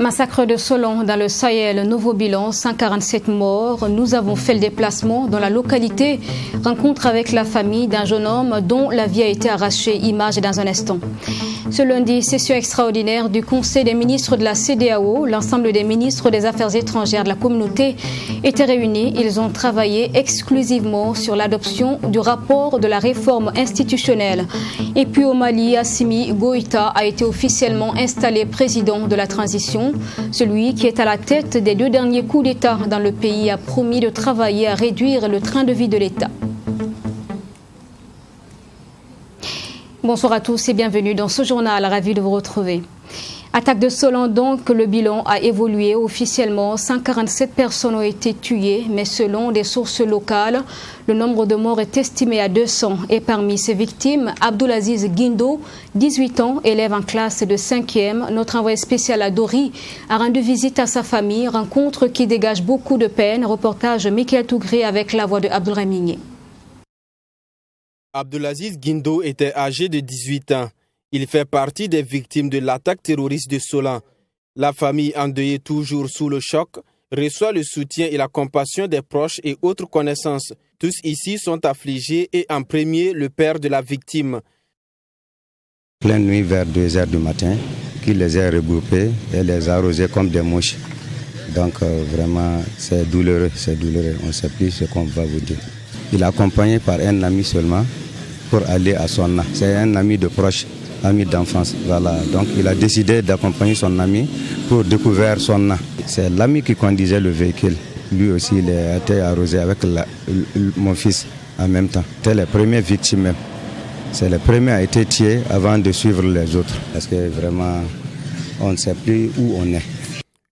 Massacre de Solon dans le Sahel, nouveau bilan, 147 morts. Nous avons fait le déplacement dans la localité. Rencontre avec la famille d'un jeune homme dont la vie a été arrachée. Image dans un instant. Ce lundi, session extraordinaire du Conseil des ministres de la CEDEAO. L'ensemble des ministres des Affaires étrangères de la communauté étaient réunis. Ils ont travaillé exclusivement sur l'adoption du rapport de la réforme institutionnelle. Et puis au Mali, Assimi Goïta a été officiellement installé président de la transition. Celui qui est à la tête des 2 derniers coups d'État dans le pays a promis de travailler à réduire le train de vie de l'État. Bonsoir à tous et bienvenue dans ce journal, ravi de vous retrouver. Attaque de Solon donc, le bilan a évolué officiellement. 147 personnes ont été tuées, mais selon des sources locales, le nombre de morts est estimé à 200. Et parmi ces victimes, Abdulaziz Guindo, 18 ans, élève en classe de 5e. Notre envoyé spécial à Dori a rendu visite à sa famille, rencontre qui dégage beaucoup de peine. Reportage Michael Tougré avec la voix de Abdoulramigné. Abdulaziz Guindo était âgé de 18 ans. Il fait partie des victimes de l'attaque terroriste de Solon. La famille, endeuillée toujours sous le choc, reçoit le soutien et la compassion des proches et autres connaissances. Tous ici sont affligés et en premier le père de la victime. Pleine nuit vers 2 heures du matin, qui les a regroupés et les a arrosés comme des mouches. Donc vraiment c'est douloureux, on ne sait plus ce qu'on va vous dire. Il est accompagné par un ami seulement pour aller à Sonna. C'est un ami de proche, ami d'enfance. Voilà. Donc il a décidé d'accompagner son ami pour découvrir Sonna. C'est l'ami qui conduisait le véhicule. Lui aussi il a été arrosé avec mon fils en même temps. C'était les premières victimes même. C'est le premier à être tué avant de suivre les autres. Parce que vraiment on ne sait plus où on est.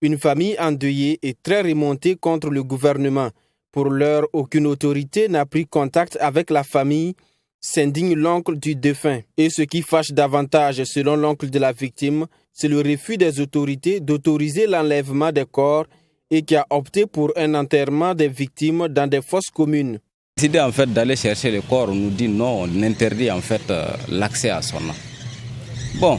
Une famille endeuillée et très remontée contre le gouvernement. Pour l'heure, aucune autorité n'a pris contact avec la famille, s'indigne l'oncle du défunt. Et ce qui fâche davantage, selon l'oncle de la victime, c'est le refus des autorités d'autoriser l'enlèvement des corps et qui a opté pour un enterrement des victimes dans des fosses communes. Décider en fait d'aller chercher le corps, on nous dit non, on interdit en fait l'accès à Sonna. Bon,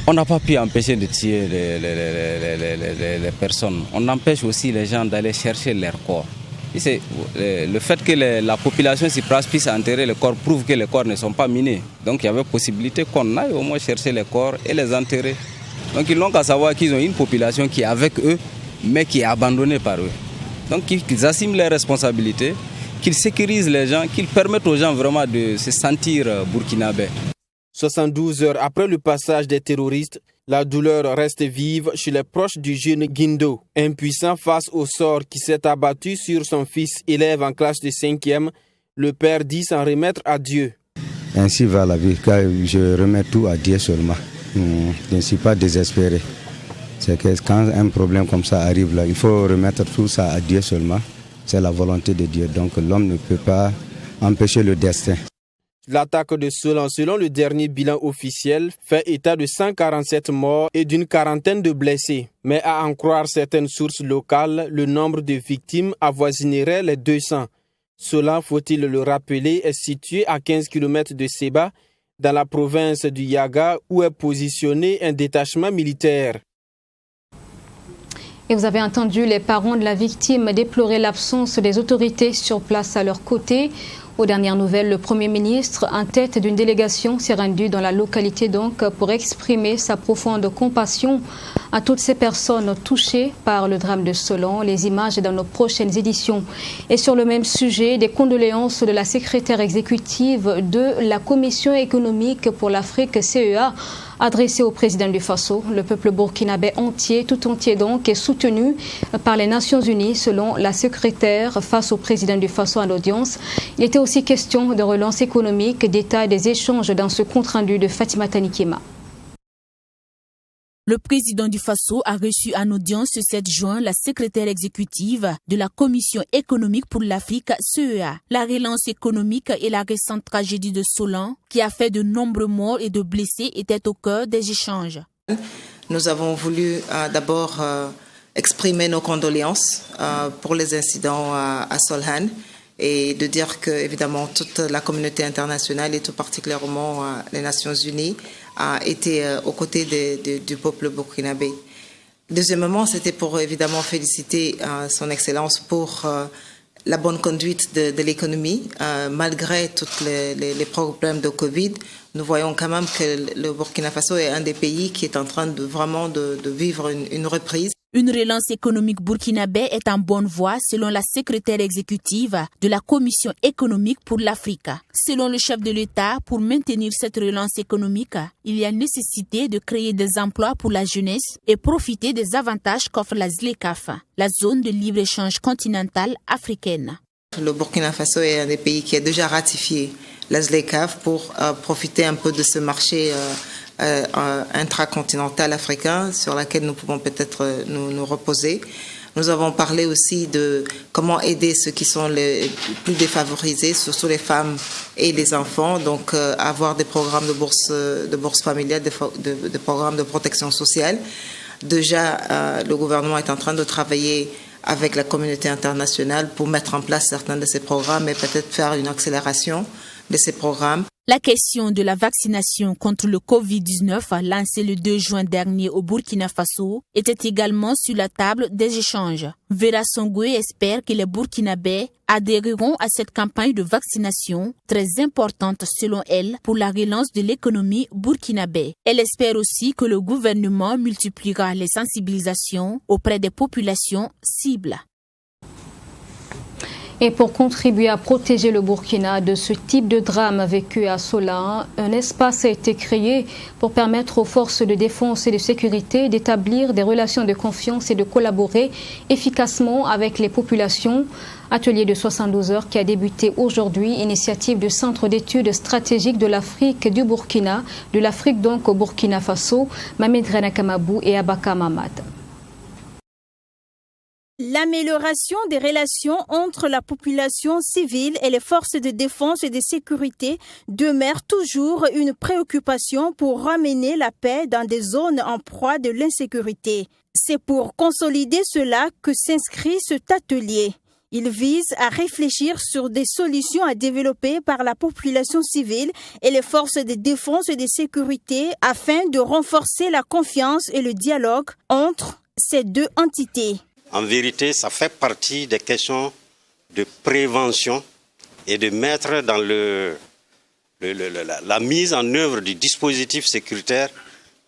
on n'a pas pu empêcher de tuer les personnes. On empêche aussi les gens d'aller chercher leurs corps. Le fait que la population sur place puisse enterrer les corps prouve que les corps ne sont pas minés. Donc il y avait possibilité qu'on aille au moins chercher les corps et les enterrer. Donc ils n'ont qu'à savoir qu'ils ont une population qui est avec eux, mais qui est abandonnée par eux. Donc qu'ils assument leurs responsabilités, qu'ils sécurisent les gens, qu'ils permettent aux gens vraiment de se sentir burkinabés. 72 heures après le passage des terroristes, la douleur reste vive chez les proches du jeune Guindo. Impuissant face au sort qui s'est abattu sur son fils élève en classe de 5e, le père dit s'en remettre à Dieu. Ainsi va la vie, car je remets tout à Dieu seulement. Je ne suis pas désespéré. C'est que quand un problème comme ça arrive, là, il faut remettre tout ça à Dieu seulement. C'est la volonté de Dieu. Donc l'homme ne peut pas empêcher le destin. L'attaque de Solon, selon le dernier bilan officiel, fait état de 147 morts et d'une quarantaine de blessés. Mais à en croire certaines sources locales, le nombre de victimes avoisinerait les 200. Solon, faut-il le rappeler, est situé à 15 km de Seba, dans la province du Yaga, où est positionné un détachement militaire. Et vous avez entendu les parents de la victime déplorer l'absence des autorités sur place à leur côté. Aux dernières nouvelles, le Premier ministre, en tête d'une délégation, s'est rendu dans la localité donc pour exprimer sa profonde compassion à toutes ces personnes touchées par le drame de Solon. Les images dans nos prochaines éditions. Et sur le même sujet, des condoléances de la secrétaire exécutive de la Commission économique pour l'Afrique, CEA, adressées au président du Faso. Le peuple burkinabé entier, tout entier donc, est soutenu par les Nations Unies, selon la secrétaire, face au président du Faso en audience. Il était aussi question de relance économique, d'état des échanges dans ce compte-rendu de Fatima Tanikema. Le président du Faso a reçu en audience ce 7 juin la secrétaire exécutive de la Commission économique pour l'Afrique, CEA. La relance économique et la récente tragédie de Solan, qui a fait de nombreux morts et de blessés, étaient au cœur des échanges. Nous avons voulu d'abord exprimer nos condoléances pour les incidents à Solhan et de dire que, évidemment, toute la communauté internationale et tout particulièrement les Nations Unies a été aux côtés du peuple burkinabé. Deuxièmement, c'était pour évidemment féliciter son Excellence pour la bonne conduite de l'économie. Malgré tous les problèmes de Covid, nous voyons quand même que le Burkina Faso est un des pays qui est en train de vraiment de vivre une reprise. Une relance économique burkinabé est en bonne voie selon la secrétaire exécutive de la Commission économique pour l'Afrique. Selon le chef de l'État, pour maintenir cette relance économique, il y a nécessité de créer des emplois pour la jeunesse et profiter des avantages qu'offre la ZLECAf, la zone de libre-échange continentale africaine. Le Burkina Faso est un des pays qui a déjà ratifié la ZLECAf pour profiter un peu de ce marché intracontinental africain sur laquelle nous pouvons peut-être nous reposer. Nous avons parlé aussi de comment aider ceux qui sont les plus défavorisés, surtout les femmes et les enfants, donc avoir des programmes de bourse familiale, des programmes de protection sociale. Déjà, le gouvernement est en train de travailler avec la communauté internationale pour mettre en place certains de ces programmes et peut-être faire une accélération de ces programmes. La question de la vaccination contre le Covid-19 lancée le 2 juin dernier au Burkina Faso était également sur la table des échanges. Vera Songwe espère que les Burkinabés adhéreront à cette campagne de vaccination très importante selon elle pour la relance de l'économie burkinabé. Elle espère aussi que le gouvernement multipliera les sensibilisations auprès des populations cibles. Et pour contribuer à protéger le Burkina de ce type de drame vécu à Solan, un espace a été créé pour permettre aux forces de défense et de sécurité d'établir des relations de confiance et de collaborer efficacement avec les populations. Atelier de 72 heures qui a débuté aujourd'hui, initiative du Centre d'études stratégiques de l'Afrique du Burkina, de l'Afrique donc au Burkina Faso, Mamed Renakamabou et Abaka Mamad. L'amélioration des relations entre la population civile et les forces de défense et de sécurité demeure toujours une préoccupation pour ramener la paix dans des zones en proie de l'insécurité. C'est pour consolider cela que s'inscrit cet atelier. Il vise à réfléchir sur des solutions à développer par la population civile et les forces de défense et de sécurité afin de renforcer la confiance et le dialogue entre ces deux entités. En vérité, ça fait partie des questions de prévention et de mettre dans la mise en œuvre du dispositif sécuritaire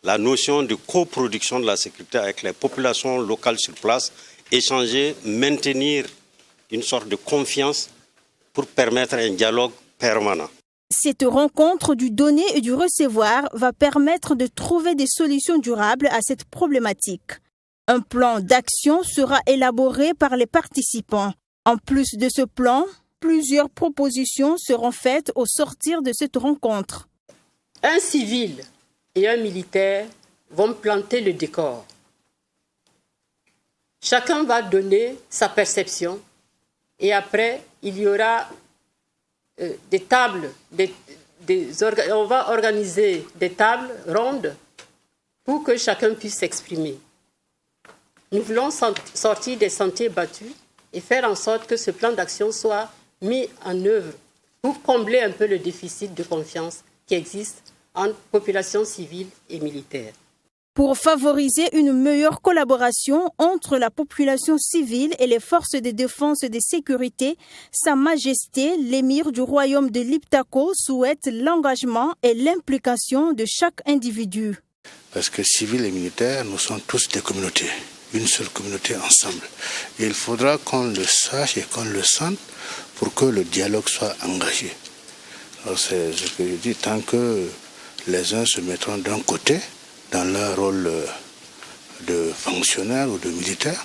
la notion de coproduction de la sécurité avec les populations locales sur place, échanger, maintenir une sorte de confiance pour permettre un dialogue permanent. Cette rencontre du donner et du recevoir va permettre de trouver des solutions durables à cette problématique. Un plan d'action sera élaboré par les participants. En plus de ce plan, plusieurs propositions seront faites au sortir de cette rencontre. Un civil et un militaire vont planter le décor. Chacun va donner sa perception et après, il y aura des tables, on va organiser des tables rondes pour que chacun puisse s'exprimer. Nous voulons sortir des sentiers battus et faire en sorte que ce plan d'action soit mis en œuvre pour combler un peu le déficit de confiance qui existe entre population civile et militaire. Pour favoriser une meilleure collaboration entre la population civile et les forces de défense et de sécurité, Sa Majesté, l'émir du royaume de Liptako, souhaite l'engagement et l'implication de chaque individu. Parce que civils et militaires, nous sommes tous des communautés, une seule communauté ensemble. Et il faudra qu'on le sache et qu'on le sente pour que le dialogue soit engagé. Alors c'est ce que je dis, tant que les uns se mettront d'un côté, dans leur rôle de fonctionnaire ou de militaire,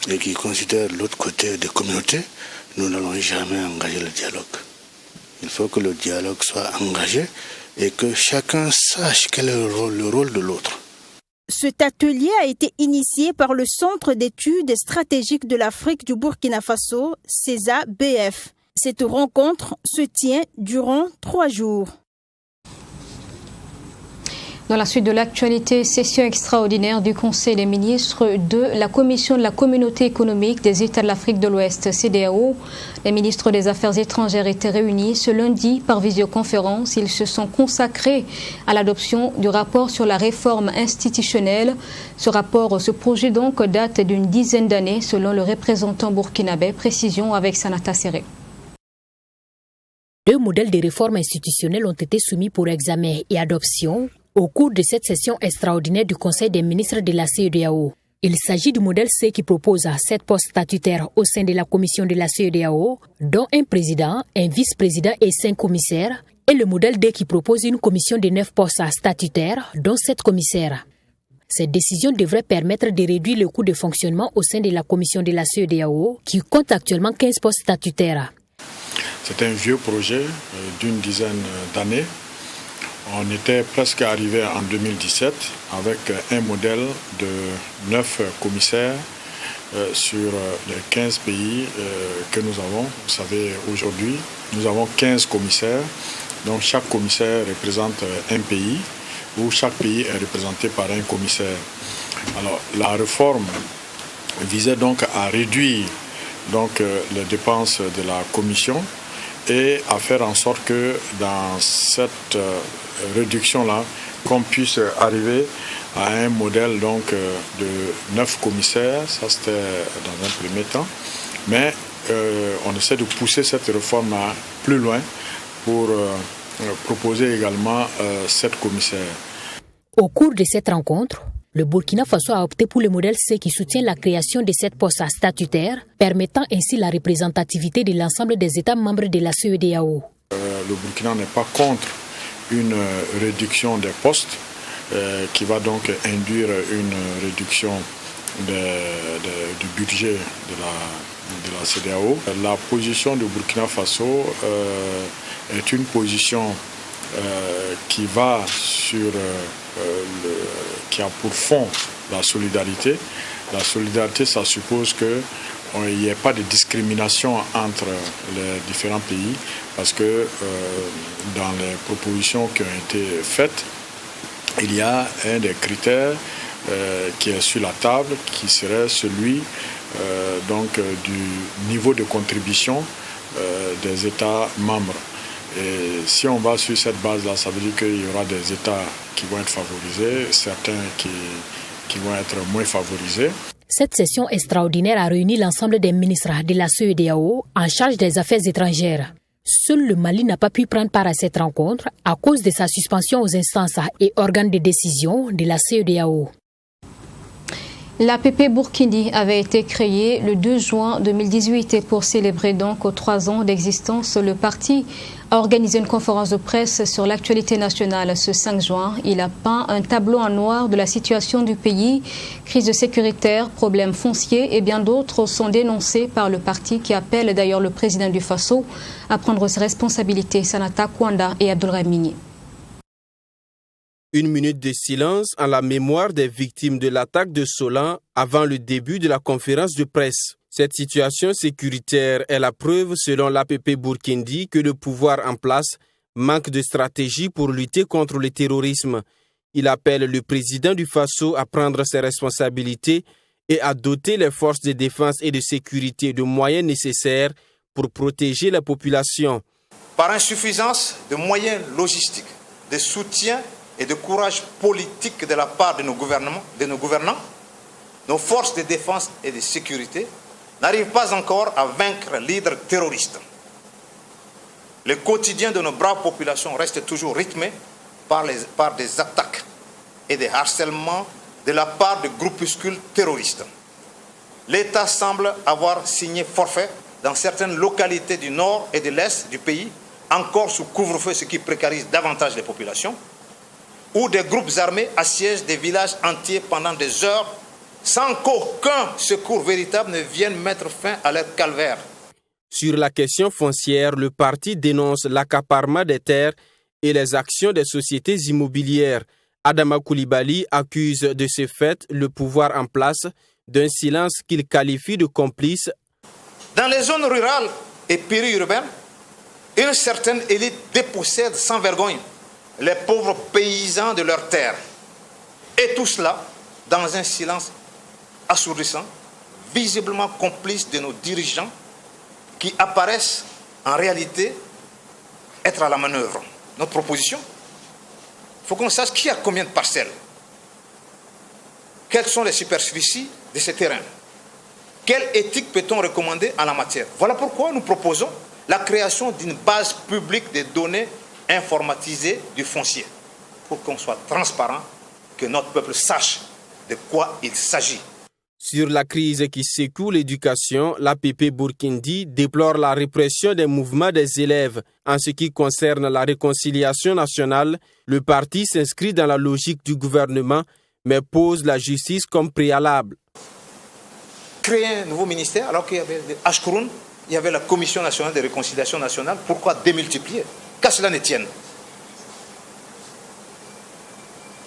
et qui considèrent l'autre côté des communautés, nous n'allons jamais engager le dialogue. Il faut que le dialogue soit engagé et que chacun sache quel est le rôle de l'autre. Cet atelier a été initié par le Centre d'études stratégiques de l'Afrique du Burkina Faso, CESA-BF. Cette rencontre se tient durant 3 jours. Dans la suite de l'actualité, session extraordinaire du Conseil des ministres de la Commission de la Communauté économique des États de l'Afrique de l'Ouest, CEDEAO. Les ministres des Affaires étrangères étaient réunis ce lundi par visioconférence. Ils se sont consacrés à l'adoption du rapport sur la réforme institutionnelle. Ce rapport, ce projet donc date d'une dizaine d'années selon le représentant burkinabé. Précision avec Sanata Serré. 2 modèles de réforme institutionnelle ont été soumis pour examen et adoption au cours de cette session extraordinaire du Conseil des ministres de la CEDEAO. Il s'agit du modèle C qui propose 7 postes statutaires au sein de la commission de la CEDEAO, dont un président, un vice-président et 5 commissaires, et le modèle D qui propose une commission de 9 postes statutaires, dont 7 commissaires. Cette décision devrait permettre de réduire le coût de fonctionnement au sein de la commission de la CEDEAO, qui compte actuellement 15 postes statutaires. C'est un vieux projet d'une dizaine d'années. On était presque arrivé en 2017 avec un modèle de 9 commissaires sur les 15 pays que nous avons. Vous savez, aujourd'hui, nous avons 15 commissaires. Donc chaque commissaire représente un pays, où chaque pays est représenté par un commissaire. Alors la réforme visait donc à réduire les dépenses de la commission et à faire en sorte que dans cette réduction-là, qu'on puisse arriver à un modèle de 9 commissaires. Ça, c'était dans un premier temps. Mais on essaie de pousser cette réforme-là plus loin pour proposer également 7 commissaires. Au cours de cette rencontre, le Burkina Faso a opté pour le modèle C qui soutient la création de 7 postes statutaires, permettant ainsi la représentativité de l'ensemble des États membres de la CEDEAO. Le Burkina n'est pas contre une réduction des postes qui va donc induire une réduction du budget de la CEDEAO. La position du Burkina Faso est une position qui va qui a pour fond la solidarité. La solidarité, ça suppose qu'il n'y ait pas de discrimination entre les différents pays, parce que dans les propositions qui ont été faites, il y a un des critères qui est sur la table, qui serait celui du niveau de contribution des États membres. Et si on va sur cette base-là, ça veut dire qu'il y aura des États qui vont être favorisés, certains qui vont être moins favorisés. Cette session extraordinaire a réuni l'ensemble des ministres de la CEDEAO en charge des affaires étrangères. Seul le Mali n'a pas pu prendre part à cette rencontre à cause de sa suspension aux instances et organes de décision de la CEDEAO. L'APP Burkindi avait été créée le 2 juin 2018 et pour célébrer donc aux 3 ans d'existence, le parti a organisé une conférence de presse sur l'actualité nationale ce 5 juin. Il a peint un tableau en noir de la situation du pays. Crise sécuritaire, problèmes fonciers et bien d'autres sont dénoncés par le parti qui appelle d'ailleurs le président du Faso à prendre ses responsabilités. Sanata Kwanda et Abdoulramini. 1 minute de silence en la mémoire des victimes de l'attaque de Solan avant le début de la conférence de presse. Cette situation sécuritaire est la preuve, selon l'APP Burkindi, que le pouvoir en place manque de stratégie pour lutter contre le terrorisme. Il appelle le président du Faso à prendre ses responsabilités et à doter les forces de défense et de sécurité de moyens nécessaires pour protéger la population. Par insuffisance de moyens logistiques, de soutien et de courage politique de la part de nos gouvernants, nos forces de défense et de sécurité n'arrivent pas encore à vaincre l'hydre terroriste. Le quotidien de nos braves populations reste toujours rythmé par des attaques et des harcèlements de la part de groupuscules terroristes. L'État semble avoir signé forfait dans certaines localités du nord et de l'est du pays, encore sous couvre-feu, ce qui précarise davantage les populations, où des groupes armés assiègent des villages entiers pendant des heures sans qu'aucun secours véritable ne vienne mettre fin à leur calvaire. Sur la question foncière, le parti dénonce l'accaparement des terres et les actions des sociétés immobilières. Adama Coulibaly accuse de ce fait le pouvoir en place d'un silence qu'il qualifie de complice. Dans les zones rurales et périurbaines, une certaine élite dépossède sans vergogne les pauvres paysans de leurs terres. Et tout cela dans un silence assourdissant, visiblement complice de nos dirigeants qui apparaissent en réalité être à la manœuvre. Notre proposition, il faut qu'on sache qui a combien de parcelles, quelles sont les superficies de ces terrains, quelle éthique peut-on recommander en la matière. Voilà pourquoi nous proposons la création d'une base publique de données informatisées du foncier, pour qu'on soit transparent, que notre peuple sache de quoi il s'agit. Sur la crise qui secoue l'éducation, l'APP Burkindi déplore la répression des mouvements des élèves. En ce qui concerne la réconciliation nationale, le parti s'inscrit dans la logique du gouvernement, mais pose la justice comme préalable. Créer un nouveau ministère alors qu'il y avait Ashkouroun, il y avait la Commission nationale de réconciliation nationale. Pourquoi démultiplier? Qu'à cela ne tienne.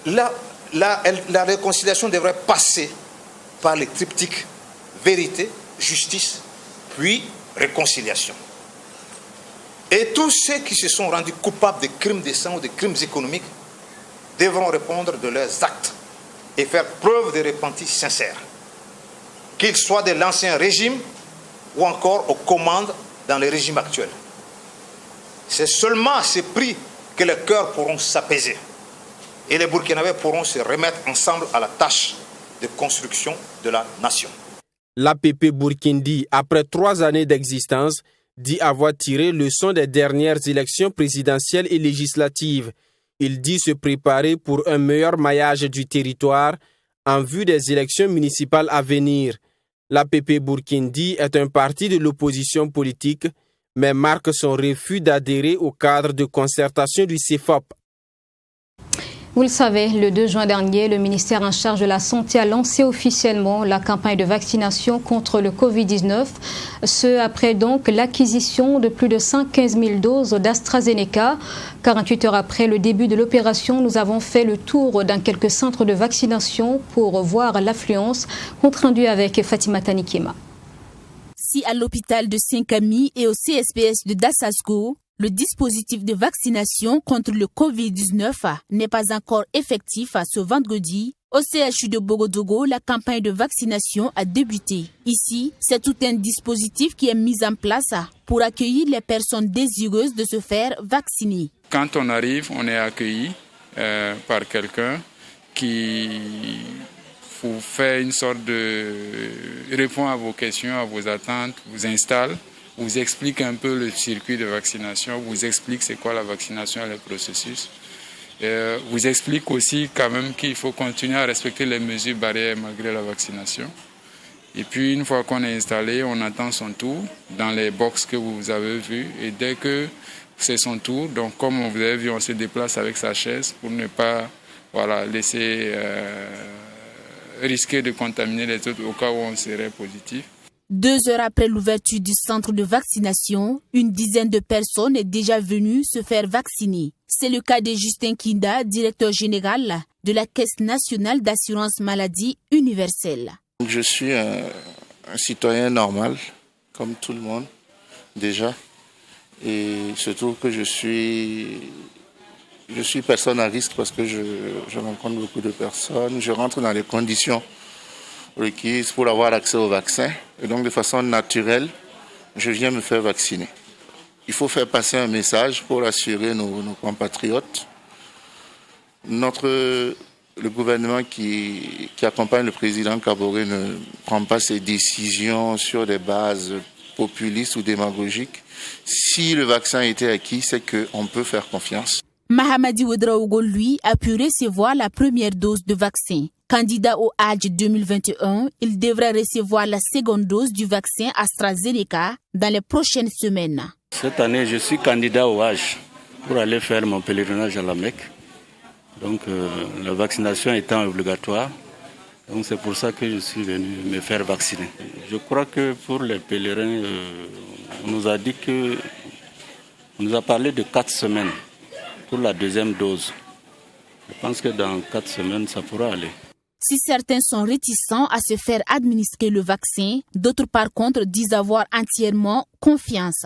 La réconciliation devrait passer par les triptyques vérité, justice, puis réconciliation. Et tous ceux qui se sont rendus coupables de crimes de sang ou de crimes économiques devront répondre de leurs actes et faire preuve de repentir sincère, qu'ils soient de l'ancien régime ou encore aux commandes dans le régime actuel. C'est seulement à ce prix que les cœurs pourront s'apaiser et les Burkinabés pourront se remettre ensemble à la tâche de construction de la nation. L'APP Burkindi, après 3 années d'existence, dit avoir tiré leçon des dernières élections présidentielles et législatives. Il dit se préparer pour un meilleur maillage du territoire en vue des élections municipales à venir. L'APP Burkindi est un parti de l'opposition politique, mais marque son refus d'adhérer au cadre de concertation du CEFOP. Vous le savez, le 2 juin dernier, le ministère en charge de la Santé a lancé officiellement la campagne de vaccination contre le Covid-19. Ce après donc l'acquisition de plus de 115 000 doses d'AstraZeneca. 48 heures après le début de l'opération, nous avons fait le tour dans quelques centres de vaccination pour voir l'affluence. Compte rendu avec Fatima Tanikema. Si à l'hôpital de Saint-Camille et au CSPS de Dassasco, le dispositif de vaccination contre le Covid-19 n'est pas encore effectif ce vendredi. Au CHU de Bogodogo, la campagne de vaccination a débuté. Ici, c'est tout un dispositif qui est mis en place pour accueillir les personnes désireuses de se faire vacciner. Quand on arrive, on est accueilli par quelqu'un qui vous fait une sorte de répond à vos questions, à vos attentes, vous installe, vous explique un peu le circuit de vaccination, vous explique c'est quoi la vaccination et le processus. Vous explique aussi quand même qu'il faut continuer à respecter les mesures barrières malgré la vaccination. Et puis une fois qu'on est installé, on attend son tour dans les box que vous avez vus. Et dès que c'est son tour, donc comme vous avez vu, on se déplace avec sa chaise pour ne pas laisser risquer de contaminer les autres au cas où on serait positif. 2 heures après l'ouverture du centre de vaccination, une dizaine de personnes est déjà venue se faire vacciner. C'est le cas de Justin Kinda, directeur général de la Caisse nationale d'assurance maladie universelle. Je suis un citoyen normal, comme tout le monde, déjà. Et il se trouve que je suis personne à risque parce que je rencontre beaucoup de personnes. Je rentre dans les conditions requises pour avoir accès au vaccin. Et donc, de façon naturelle, je viens me faire vacciner. Il faut faire passer un message pour assurer nos compatriotes. Le gouvernement qui accompagne le président Kaboré ne prend pas ses décisions sur des bases populistes ou démagogiques. Si le vaccin a été acquis, c'est qu'on peut faire confiance. Mahamadi Ouedraogo, lui, a pu recevoir la première dose de vaccin. Candidat au Hajj 2021, il devrait recevoir la seconde dose du vaccin AstraZeneca dans les prochaines semaines. Cette année, je suis candidat au Hajj pour aller faire mon pèlerinage à la Mecque. Donc, la vaccination étant obligatoire, donc c'est pour ça que je suis venu me faire vacciner. Je crois que pour les pèlerins, on nous a parlé de 4 semaines pour la deuxième dose. Je pense que dans 4 semaines, ça pourra aller. Si certains sont réticents à se faire administrer le vaccin, d'autres par contre disent avoir entièrement confiance.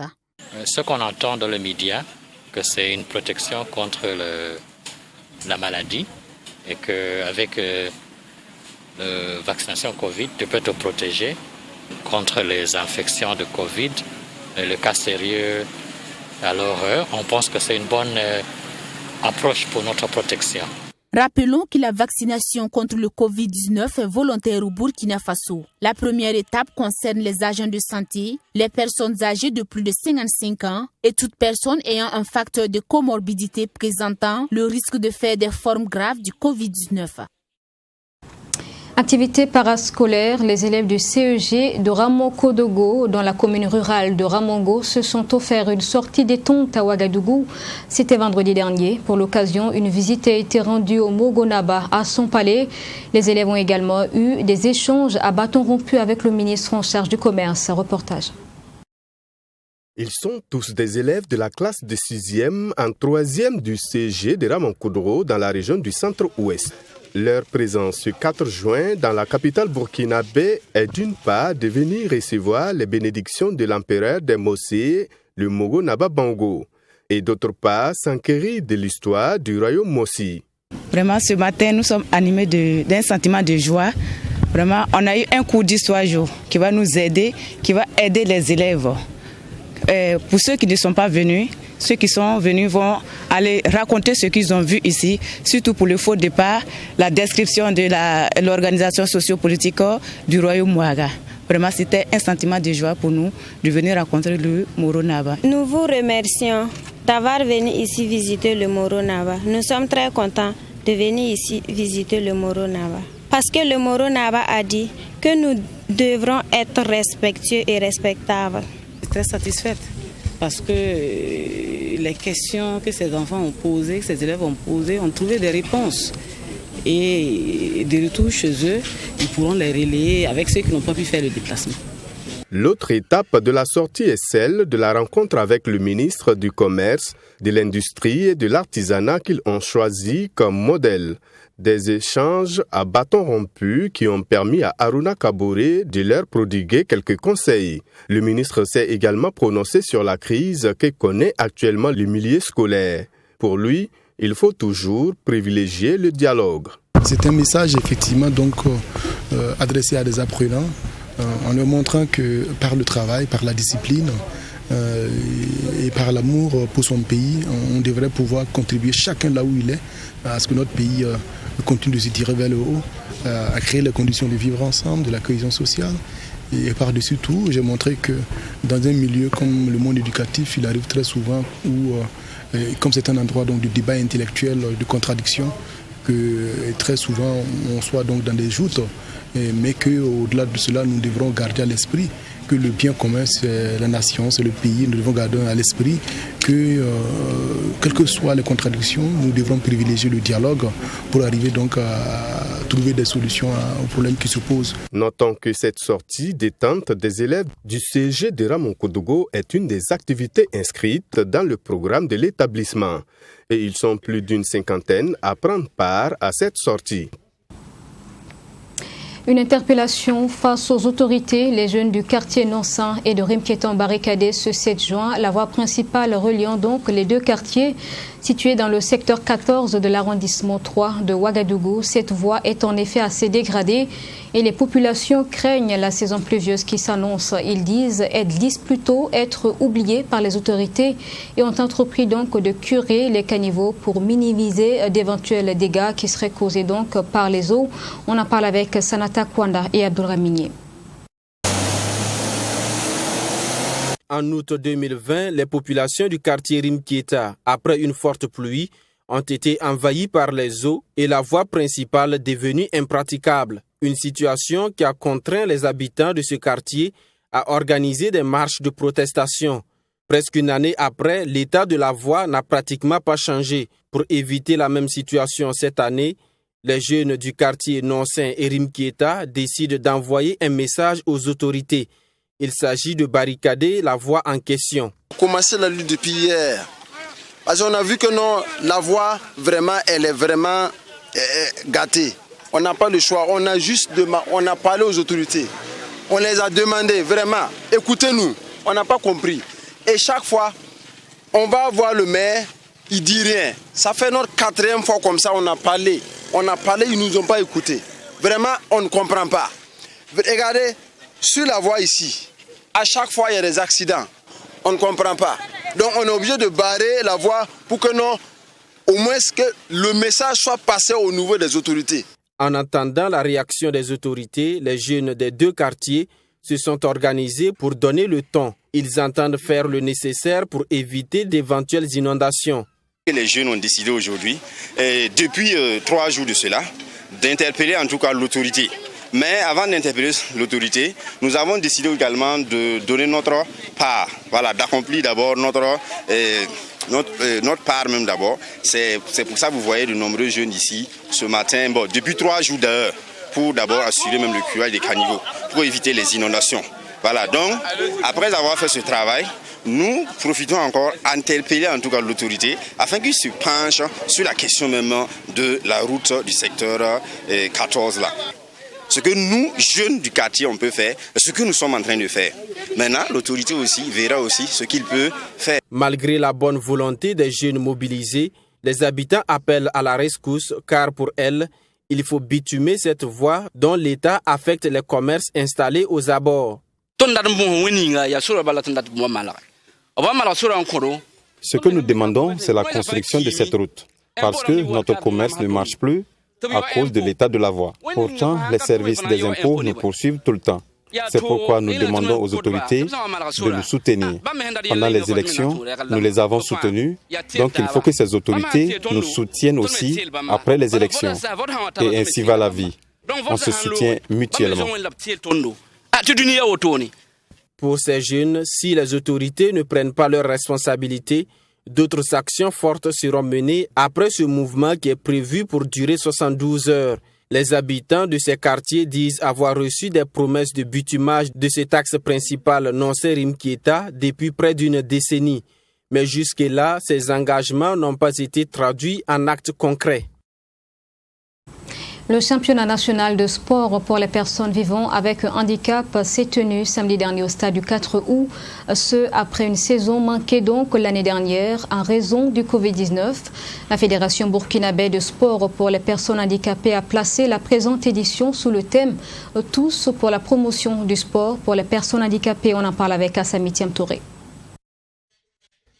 Ce qu'on entend dans les médias, que c'est une protection contre la maladie et qu'avec la vaccination Covid, tu peux te protéger contre les infections de Covid, le cas sérieux à l'horreur. On pense que c'est une bonne approche pour notre protection. Rappelons que la vaccination contre le Covid-19 est volontaire au Burkina Faso. La première étape concerne les agents de santé, les personnes âgées de plus de 55 ans et toute personne ayant un facteur de comorbidité présentant le risque de faire des formes graves du Covid-19. Activité parascolaire, les élèves du CEG de Ramokodogo, dans la commune rurale de Ramongo, se sont offerts une sortie détente à Ouagadougou. C'était vendredi dernier. Pour l'occasion, une visite a été rendue au Mogonaba, à son palais. Les élèves ont également eu des échanges à bâton rompu avec le ministre en charge du commerce. Reportage. Ils sont tous des élèves de la classe de 6e en 3e du CEG de Ramonkodoro dans la région du centre-ouest. Leur présence ce 4 juin dans la capitale burkinabé est d'une part de venir recevoir les bénédictions de l'empereur des Mossé, le Mogonaba Bango, et d'autre part s'enquérir de l'histoire du royaume Mossi. Vraiment, ce matin, nous sommes animés d'un sentiment de joie. Vraiment, on a eu un cours d'histoire qui va nous aider, qui va aider les élèves. Pour ceux qui ne sont pas venus, ceux qui sont venus vont aller raconter ce qu'ils ont vu ici, surtout pour le faux départ, la description de l'organisation sociopolitique du royaume Mouaga. Vraiment, c'était un sentiment de joie pour nous de venir rencontrer le Moronaba. Nous vous remercions d'avoir venu ici visiter le Moronaba. Nous sommes très contents de venir ici visiter le Moronaba. Parce que le Moronaba a dit que nous devrons être respectueux et respectables. Je suis très satisfaite parce que les questions que ces enfants ont posées, que ces élèves ont posées, ont trouvé des réponses. Et de retour chez eux, ils pourront les relayer avec ceux qui n'ont pas pu faire le déplacement. L'autre étape de la sortie est celle de la rencontre avec le ministre du Commerce, de l'Industrie et de l'Artisanat qu'ils ont choisi comme modèle. Des échanges à bâton rompu qui ont permis à Aruna Kaboré de leur prodiguer quelques conseils. Le ministre s'est également prononcé sur la crise que connaît actuellement le milieu scolaire. Pour lui, il faut toujours privilégier le dialogue. C'est un message effectivement donc adressé à des apprenants en leur montrant que par le travail, par la discipline et par l'amour pour son pays, on devrait pouvoir contribuer chacun là où il est à ce que notre pays continue de se tirer vers le haut, à créer les conditions de vivre ensemble, de la cohésion sociale. Et par-dessus tout, j'ai montré que dans un milieu comme le monde éducatif, il arrive très souvent où, comme c'est un endroit donc, de débat intellectuel, de contradiction, que très souvent on soit donc dans des joutes, mais qu'au-delà de cela, nous devrons garder à l'esprit que le bien commun, c'est la nation, c'est le pays. Nous devons garder à l'esprit que, quelles que soient les contradictions, nous devrons privilégier le dialogue pour arriver donc à trouver des solutions aux problèmes qui se posent. Notons que cette sortie détente des élèves du CEG de Ramonkodogo est une des activités inscrites dans le programme de l'établissement. Et ils sont plus d'une 50aine à prendre part à cette sortie. Une interpellation face aux autorités. Les jeunes du quartier Nonsan et de Rimketan barricadés ce 7 juin. La voie principale reliant donc les deux quartiers situés dans le secteur 14 de l'arrondissement 3 de Ouagadougou. Cette voie est en effet assez dégradée et les populations craignent la saison pluvieuse qui s'annonce. Ils disent plutôt être oubliés par les autorités et ont entrepris donc de curer les caniveaux pour minimiser d'éventuels dégâts qui seraient causés donc par les eaux. On en parle avec Sanata Kwanda et Abdourahminier. En août 2020, les populations du quartier Rimkieta, après une forte pluie, ont été envahies par les eaux et la voie principale devenue impraticable. Une situation qui a contraint les habitants de ce quartier à organiser des marches de protestation. Presque une année après, l'état de la voie n'a pratiquement pas changé. Pour éviter la même situation cette année, les jeunes du quartier Nonsan et Rimkieta décident d'envoyer un message aux autorités. Il s'agit de barricader la voie en question. On a commencé la lutte depuis hier. Parce qu'on a vu que non, la voie, vraiment, elle est vraiment gâtée. On n'a pas le choix. On a parlé aux autorités. On les a demandé, vraiment, écoutez-nous. On n'a pas compris. Et chaque fois, on va voir le maire, il dit rien. Ça fait notre 4e fois comme ça, on a parlé, ils ne nous ont pas écoutés. Vraiment, on ne comprend pas. Regardez, sur la voie ici, à chaque fois, il y a des accidents. On ne comprend pas. Donc, on est obligé de barrer la voie pour que non, au moins que le message soit passé au niveau des autorités. En attendant la réaction des autorités, les jeunes des 2 quartiers se sont organisés pour donner le ton. Ils entendent faire le nécessaire pour éviter d'éventuelles inondations. Les jeunes ont décidé aujourd'hui, depuis 3 jours de cela, d'interpeller en tout cas l'autorité. Mais avant d'interpeller l'autorité, nous avons décidé également de donner notre part, voilà, d'accomplir d'abord notre part même d'abord. C'est pour ça que vous voyez de nombreux jeunes ici ce matin, depuis 3 jours d'ailleurs, pour d'abord assurer même le curage des caniveaux, pour éviter les inondations. Voilà, donc après avoir fait ce travail, nous profitons encore à interpeller en tout cas l'autorité afin qu'il se penche sur la question même de la route du secteur 14 là. Ce que nous, jeunes du quartier, on peut faire, ce que nous sommes en train de faire. Maintenant, l'autorité aussi verra aussi ce qu'il peut faire. Malgré la bonne volonté des jeunes mobilisés, les habitants appellent à la rescousse car pour elles, il faut bitumer cette voie dont l'État affecte les commerces installés aux abords. Ce que nous demandons, c'est la construction de cette route, parce que notre commerce ne marche plus à cause de l'état de la voie. Pourtant, les services des impôts nous poursuivent tout le temps. C'est pourquoi nous demandons aux autorités de nous soutenir. Pendant les élections, nous les avons soutenus, donc il faut que ces autorités nous soutiennent aussi après les élections. Et ainsi va la vie. On se soutient mutuellement. Pour ces jeunes, si les autorités ne prennent pas leurs responsabilités, d'autres actions fortes seront menées après ce mouvement qui est prévu pour durer 72 heures. Les habitants de ces quartiers disent avoir reçu des promesses de bitumage de cet axe principal Noncer-Rimkieta depuis près d'une décennie. Mais jusque-là, ces engagements n'ont pas été traduits en actes concrets. Le championnat national de sport pour les personnes vivant avec un handicap s'est tenu samedi dernier au stade du 4 août, ce après une saison manquée donc l'année dernière en raison du Covid-19. La Fédération burkinabé de sport pour les personnes handicapées a placé la présente édition sous le thème « Tous pour la promotion du sport pour les personnes handicapées ». On en parle avec Assami Thiam Touré.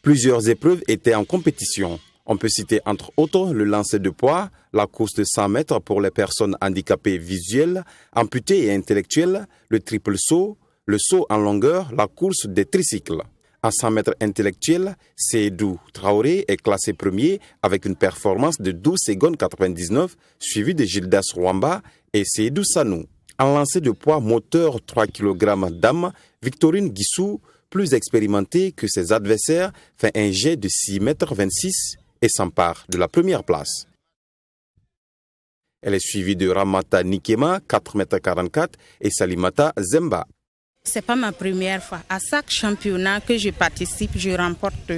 Plusieurs épreuves étaient en compétition. On peut citer entre autres le lancer de poids, la course de 100 mètres pour les personnes handicapées visuelles, amputées et intellectuelles, le triple saut, le saut en longueur, la course des tricycles. En 100 mètres intellectuels, Seydou Traoré est classé premier avec une performance de 12 secondes 99, suivi de Gildas Rwamba et Seydou Sanou. En lancer de poids moteur 3 kg d'âme, Victorine Guissou, plus expérimentée que ses adversaires, fait un jet de 6,26 mètres et s'empare de la première place. Elle est suivie de Ramata Nikema, 4,44 m, et Salimata Zemba. Ce n'est pas ma première fois. À chaque championnat que je participe, je remporte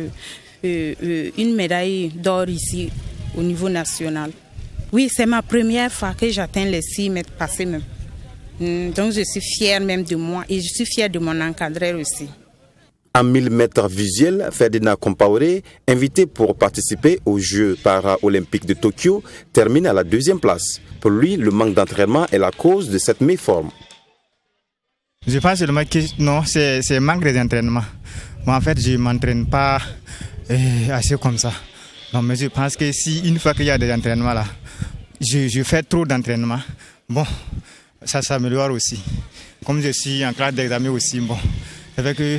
une médaille d'or ici au niveau national. Oui, c'est ma première fois que j'atteins les 6 mètres passés même. Donc je suis fière même de moi et je suis fière de mon encadreur aussi. En 1000 mètres visuels, Ferdinand Compaoré, invité pour participer aux Jeux para-olympiques de Tokyo, termine à la 2e place. Pour lui, le manque d'entraînement est la cause de cette méforme. Je pense seulement que non, c'est manque d'entraînement. Moi, en fait, je ne m'entraîne pas assez comme ça. Non, mais je pense que si une fois qu'il y a des entraînements là, je fais trop d'entraînement. Bon, ça s'améliore aussi. Comme je suis en classe d'examen aussi, bon, ça fait que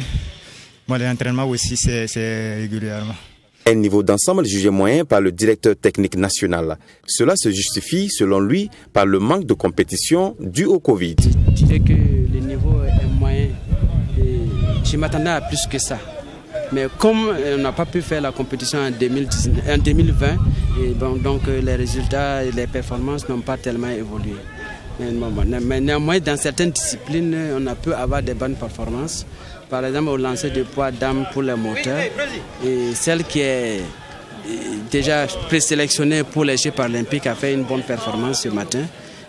l'entraînement aussi, c'est régulièrement. Un niveau d'ensemble jugé moyen par le directeur technique national. Cela se justifie, selon lui, par le manque de compétition dû au Covid. Je dirais que le niveau est moyen. Je m'attendais à plus que ça. Mais comme on n'a pas pu faire la compétition en 2020, et bon, donc les résultats et les performances n'ont pas tellement évolué. Mais néanmoins, dans certaines disciplines, on a pu avoir des bonnes performances. Par exemple, au lancer de poids d'âme pour les moteurs. Et celle qui est déjà présélectionné pour les Jeux paralympiques, a fait une bonne performance ce matin.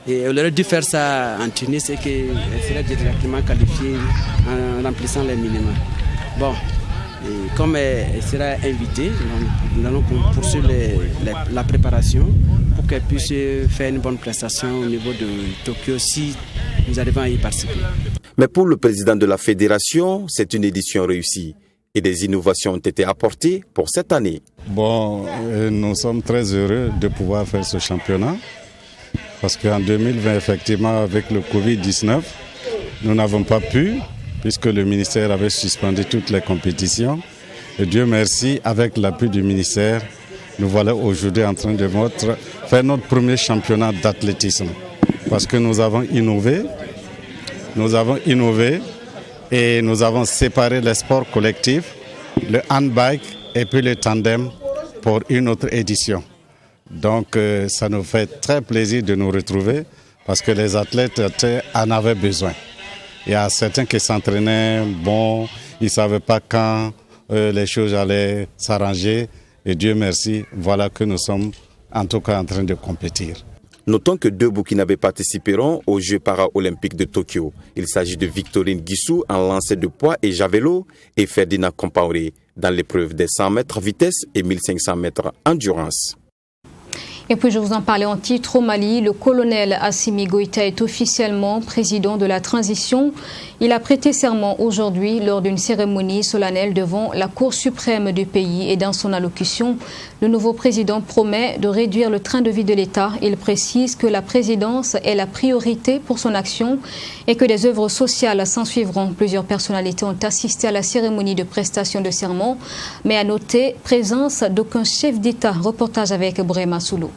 Et on aurait dû faire ça en Tunis et qu'elle serait directement qualifiée en remplissant les minima. Bon, et comme elle sera invitée, nous allons poursuivre la préparation pour qu'elle puisse faire une bonne prestation au niveau de Tokyo si nous arrivons à y participer. Mais pour le président de la fédération, c'est une édition réussie et des innovations ont été apportées pour cette année. Bon, nous sommes très heureux de pouvoir faire ce championnat parce qu'en 2020, effectivement, avec le Covid-19, nous n'avons pas pu, puisque le ministère avait suspendu toutes les compétitions. Et Dieu merci, avec l'appui du ministère, nous voilà aujourd'hui en train de faire notre premier championnat d'athlétisme. Parce que nous avons innové et nous avons séparé les sports collectifs, le handbike et puis le tandem pour une autre édition. Donc ça nous fait très plaisir de nous retrouver parce que les athlètes en avaient besoin. Il y a certains qui s'entraînaient, ils ne savaient pas quand les choses allaient s'arranger. Et Dieu merci, voilà que nous sommes en tout cas en train de compétir. Notons que 2 Burkinabés participeront aux Jeux paralympiques de Tokyo. Il s'agit de Victorine Guissou en lancer de poids et javelot et Ferdinand Compaoré dans l'épreuve des 100 mètres vitesse et 1500 mètres endurance. Et puis je vous en parlais en titre, au Mali, le colonel Assimi Goïta est officiellement président de la transition. Il a prêté serment aujourd'hui lors d'une cérémonie solennelle devant la Cour suprême du pays et dans son allocution, le nouveau président promet de réduire le train de vie de l'État. Il précise que la présidence est la priorité pour son action et que des œuvres sociales s'en suivront. Plusieurs personnalités ont assisté à la cérémonie de prestation de serment, mais à noter présence d'aucun chef d'État. Reportage avec Brema Soulou.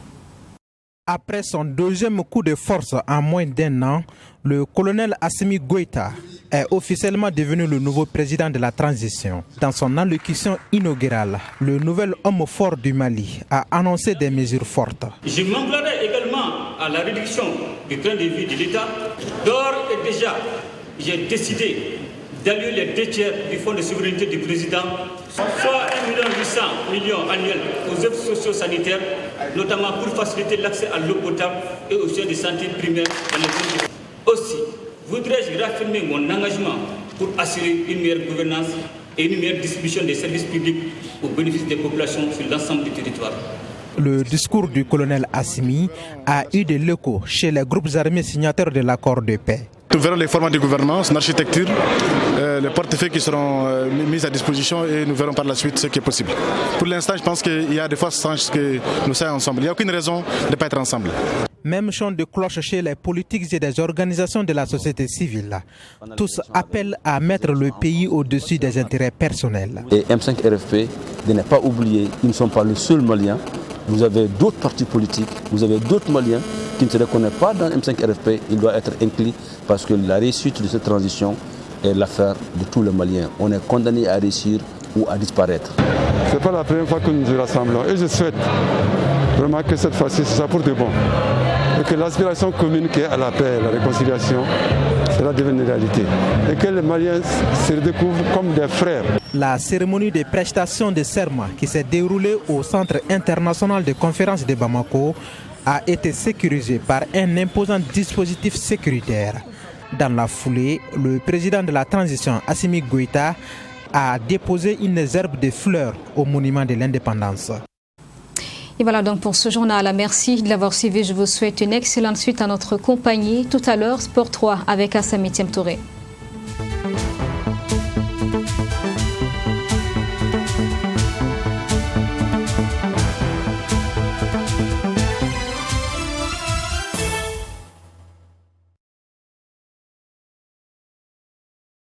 Après son deuxième coup de force en moins d'1 an, le colonel Assimi Goïta est officiellement devenu le nouveau président de la transition. Dans son allocution inaugurale, le nouvel homme fort du Mali a annoncé des mesures fortes. Je m'emploierai également à la réduction du train de vie de l'État. D'ores et déjà, j'ai décidé d'allouer les 2 tiers du fonds de souveraineté du président, soit 1,8 million annuels aux œuvres socio-sanitaires, notamment pour faciliter l'accès à l'eau potable et aux soins de santé primaires dans les zones. Aussi, voudrais-je réaffirmer mon engagement pour assurer une meilleure gouvernance et une meilleure distribution des services publics au bénéfice des populations sur l'ensemble du territoire. Le discours du colonel Assimi a eu de l'écho chez les groupes armés signataires de l'accord de paix. Nous verrons les formats de gouvernance, l'architecture, les portefeuilles qui seront mis à disposition et nous verrons par la suite ce qui est possible. Pour l'instant, je pense qu'il y a des forces chances que nous soyons ensemble. Il n'y a aucune raison de ne pas être ensemble. Même chant de cloche chez les politiques et des organisations de la société civile. Tous appellent à mettre le pays au-dessus des intérêts personnels. Et M5 RFP, de ne pas oublier, ils ne sont pas le seul Malien. Vous avez d'autres partis politiques, vous avez d'autres Maliens qui ne se reconnaissent pas dans M5 RFP. Il doit être inclus parce que la réussite de cette transition est l'affaire de tous les Maliens. On est condamné à réussir ou à disparaître. Ce n'est pas la première fois que nous nous rassemblons et je souhaite vraiment que cette fois-ci, ce soit pour de bon. Et que l'aspiration commune qui est à la paix, la réconciliation, cela devienne une réalité. Et que les Maliens se redécouvrent comme des frères. La cérémonie de prestation de serment qui s'est déroulée au Centre international de conférences de Bamako a été sécurisée par un imposant dispositif sécuritaire. Dans la foulée, le président de la transition, Assimi Goïta, a déposé une herbe de fleurs au monument de l'indépendance. Et voilà donc pour ce journal. Merci de l'avoir suivi. Je vous souhaite une excellente suite à notre compagnie. Tout à l'heure, Sport 3 avec Assami Touré.